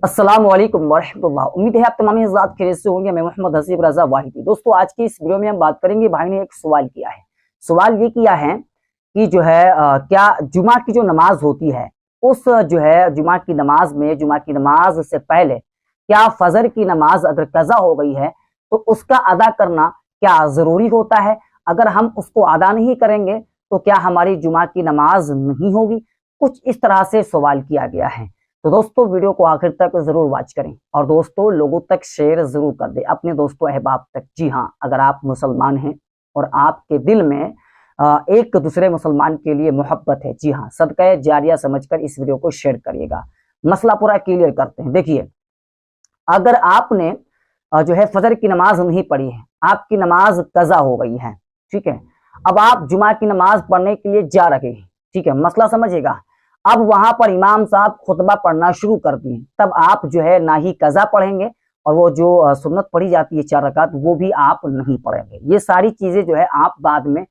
अस्सलाम वालेकुम वरहमतुल्लाह। उम्मीद है आप तमाम हज़रात खैरियत से होंगे। मैं मोहम्मद हसीब रजा वाहिदी। दोस्तों, आज की इस वीडियो में हम बात करेंगे, भाई ने एक सवाल किया है। सवाल ये किया है कि जो है क्या जुमा की जो नमाज होती है, उस जो है जुमा की नमाज में, जुमा की नमाज से पहले क्या फजर की नमाज अगर कज़ा हो गई है तो उसका अदा करना क्या ज़रूरी होता है? अगर हम उसको अदा नहीं करेंगे तो क्या हमारी जुमा की नमाज नहीं होगी? कुछ इस तरह से सवाल किया गया है। तो दोस्तों, वीडियो को आखिर तक जरूर वॉच करें और दोस्तों लोगों तक शेयर जरूर कर दें, अपने दोस्तों अहबाब तक। जी हाँ, अगर आप मुसलमान हैं और आपके दिल में एक दूसरे मुसलमान के लिए मोहब्बत है, जी हाँ, सदका जारिया समझकर इस वीडियो को शेयर करिएगा। मसला पूरा क्लियर करते हैं। देखिए, अगर आपने जो है फजर की नमाज नहीं पढ़ी है, आपकी नमाज कज़ा हो गई है, ठीक है। अब आप जुमा की नमाज पढ़ने के लिए जा रहे हैं, ठीक है, मसला समझिएगा। अब वहां पर इमाम साहब खुतबा पढ़ना शुरू कर दिए, तब आप जो है ना ही कज़ा पढ़ेंगे और वो जो सुन्नत पढ़ी जाती है 4 रकात, वो भी आप नहीं पढ़ेंगे। ये सारी चीजें जो है आप बाद में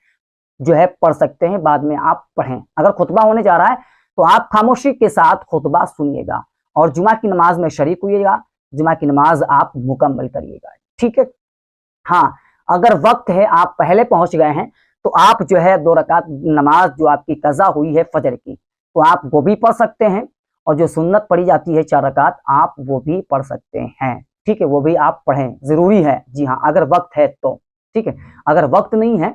जो है पढ़ सकते हैं, बाद में आप पढ़ें। अगर खुतबा होने जा रहा है तो आप खामोशी के साथ खुतबा सुनिएगा और जुमा की नमाज में शरीक हुइएगा, जुमा की नमाज आप मुकम्मल करिएगा, ठीक है। हाँ, अगर वक्त है, आप पहले पहुंच गए हैं, तो आप जो है 2 रकात नमाज जो आपकी कज़ा हुई है फजर की, तो आप वो भी पढ़ सकते हैं और जो सुन्नत पढ़ी जाती है 4 रकात, आप वो भी पढ़ सकते हैं, ठीक है। वो भी आप पढ़ें, जरूरी है, जी हाँ, अगर वक्त है तो, ठीक है। अगर वक्त नहीं है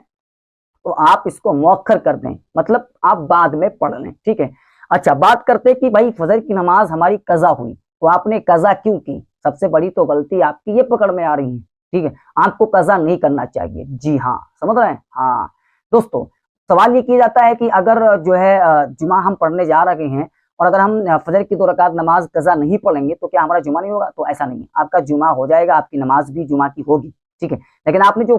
तो आप इसको मौखर कर दें, मतलब आप बाद में पढ़ लें, ठीक है। अच्छा, बात करते कि भाई फजर की नमाज हमारी कज़ा हुई, तो आपने कज़ा क्यों की? सबसे बड़ी तो गलती आपकी ये पकड़ में आ रही है, ठीक है। आपको कज़ा नहीं करना चाहिए, जी हाँ, समझ रहे हैं। हाँ दोस्तों, सवाल ये किया जाता है कि अगर जो है जुमा हम पढ़ने जा रहे हैं और अगर हम फजर की 2 रकात नमाज कज़ा नहीं पढ़ेंगे तो क्या हमारा जुमा नहीं होगा? तो ऐसा नहीं है, आपका जुमा हो जाएगा, आपकी नमाज भी जुमा की होगी, ठीक है। लेकिन आपने जो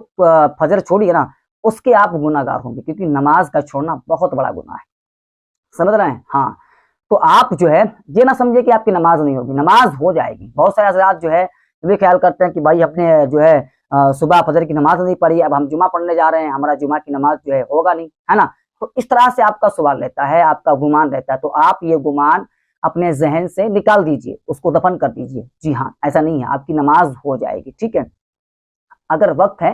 फजर छोड़ी है ना, उसके आप गुनाहगार होंगे, क्योंकि नमाज का छोड़ना बहुत बड़ा गुनाह है, समझ रहे हैं। हाँ, तो आप जो है ये ना समझे कि आपकी नमाज नहीं होगी, नमाज हो जाएगी। बहुत सारे हज़रात जो है ये ख्याल करते हैं कि भाई हमने जो है सुबह फजर की नमाज नहीं पढ़ी, अब हम जुमा पढ़ने जा रहे हैं, हमारा जुमा की नमाज जो है होगा नहीं, है ना। तो इस तरह से आपका सवाल रहता है, आपका गुमान रहता है। तो आप ये गुमान अपने जहन से निकाल दीजिए, उसको दफन कर दीजिए। जी हाँ, ऐसा नहीं है, आपकी नमाज हो जाएगी, ठीक है। अगर वक्त है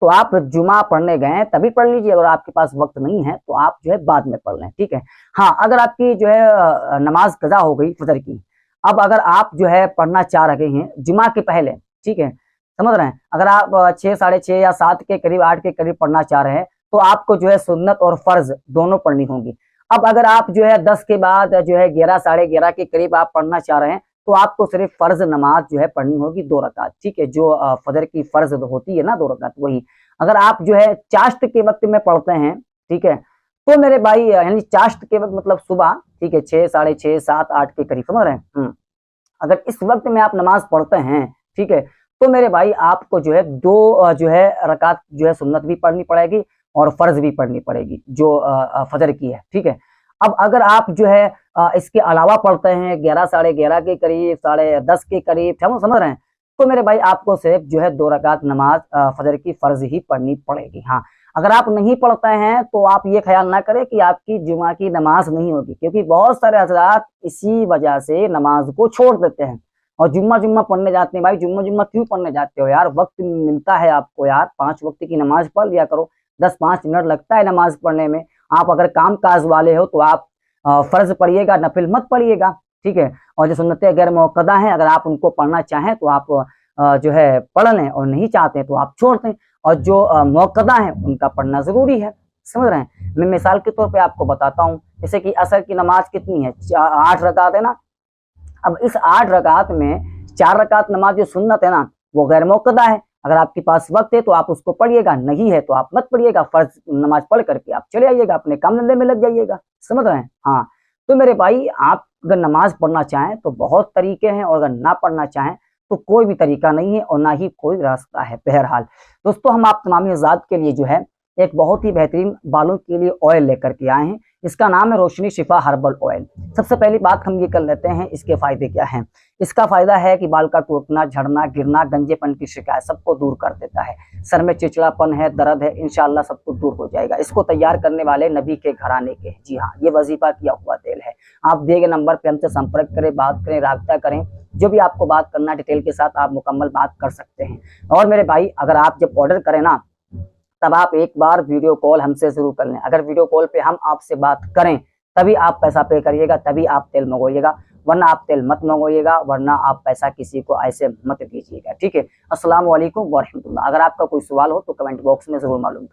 तो आप जुमा पढ़ने गए तभी पढ़ लीजिए, अगर आपके पास वक्त नहीं है तो आप जो है बाद में पढ़ लें, ठीक है। हाँ, अगर आपकी जो है नमाज कज़ा हो गई फजर की, अब अगर आप जो है पढ़ना चाह रहे हैं जुमा के पहले, ठीक है, समझ रहे हैं। अगर आप 6, साढ़े 6 या 7 के करीब, 8 के करीब पढ़ना चाह रहे हैं तो आपको जो है सुन्नत और फर्ज दोनों पढ़नी होंगी। अब अगर आप जो है 10 के बाद जो है 11, साढ़े 11 के करीब आप पढ़ना चाह रहे हैं तो आपको सिर्फ फर्ज नमाज जो है पढ़नी होगी 2 रकात, ठीक है। जो फजर की फर्ज होती है ना 2 रकात, वही। अगर आप जो है चाश्त के वक्त में पढ़ते हैं, ठीक है, तो मेरे भाई यानी चाश्त के वक्त मतलब सुबह, ठीक है, 6, साढ़े 6, 7, 8 के करीब, समझ रहे हैं। अगर इस वक्त में आप नमाज पढ़ते हैं, ठीक है, तो मेरे भाई आपको जो है 2 जो है रकात जो है सुन्नत भी पढ़नी पड़ेगी और फर्ज भी पढ़नी पड़ेगी जो फजर की है, ठीक है। अब अगर आप जो है इसके अलावा पढ़ते हैं 11, साढ़े 11 के करीब, साढ़े 10 के करीब, समझ रहे हैं, तो मेरे भाई आपको सिर्फ जो है 2 रकात नमाज फजर की फर्ज ही पढ़नी पड़ेगी। हाँ, अगर आप नहीं पढ़ते हैं तो आप ये ख्याल ना करें कि आपकी जुमा की नमाज नहीं होगी, क्योंकि बहुत सारे हजरात इसी वजह से नमाज को छोड़ देते हैं और जुम्मा जुम्मा पढ़ने जाते हैं। भाई जुम्मा जुम्मा क्यों पढ़ने जाते हो यार? वक्त मिलता है आपको यार, 5 वक्त की नमाज पढ़ लिया करो। 10-5 मिनट लगता है नमाज पढ़ने में। आप अगर काम काज वाले हो तो आप फर्ज पढ़िएगा, नफिल मत पढ़िएगा, ठीक है। और जो सुन्नतें गैर मौक़दा हैं, अगर आप उनको पढ़ना चाहें तो आप जो है पढ़ लें, और नहीं चाहते तो आप छोड़ दें। और जो मौक़दा हैं उनका पढ़ना जरूरी है, समझ रहे हैं। मैं मिसाल के तौर पे आपको बताता हूँ, जैसे कि असर की नमाज कितनी है? 8 रकात है ना। अब इस 8 रकात में 4 रकात नमाज जो सुन्नत है ना, वो गैर मौक़दा है। अगर आपके पास वक्त है तो आप उसको पढ़िएगा, नहीं है तो आप मत पढ़िएगा। फर्ज नमाज पढ़ करके आप चले आइएगा, अपने काम धंधे में लग जाइएगा, समझ रहे हैं। हाँ, तो मेरे भाई आप अगर नमाज पढ़ना चाहें तो बहुत तरीके हैं, और अगर ना पढ़ना चाहें तो कोई भी तरीका नहीं है और ना ही कोई रास्ता है। बहरहाल दोस्तों, हम आप तमामी हज़रात के लिए जो है एक बहुत ही बेहतरीन बालों के लिए ऑयल लेकर के आए हैं। इसका नाम है रोशनी शिफा हर्बल ऑयल। सबसे पहली बात हम ये कर लेते हैं, इसके फायदे क्या हैं। इसका फायदा है कि बाल का टूटना, झड़ना, गिरना, गंजेपन की शिकायत सबको दूर कर देता है। सर में चिड़चिड़ापन है, दर्द है, इंशाल्लाह सब कुछ दूर हो जाएगा। इसको तैयार करने वाले नबी के घराने के, जी हाँ, ये वजीफा किया हुआ तेल है। आप दिए गए नंबर पे हमसे संपर्क करें, बात करें, राब्ता करें। जो भी आपको बात करना डिटेल के साथ आप मुकम्मल बात कर सकते हैं। और मेरे भाई अगर आप जब ऑर्डर करें ना, तब आप एक बार वीडियो कॉल हमसे जरूर कर लें। अगर वीडियो कॉल पे हम आपसे बात करें तभी आप पैसा पे करिएगा, तभी आप तेल मंगवाइएगा, वरना आप तेल मत मंगवाइएगा, वरना आप पैसा किसी को ऐसे मत दीजिएगा। ठीक है। अस्सलाम वालेकुम व रहमतुल्लाह। अगर आपका कोई सवाल हो तो कमेंट बॉक्स में जरूर मालूम करें।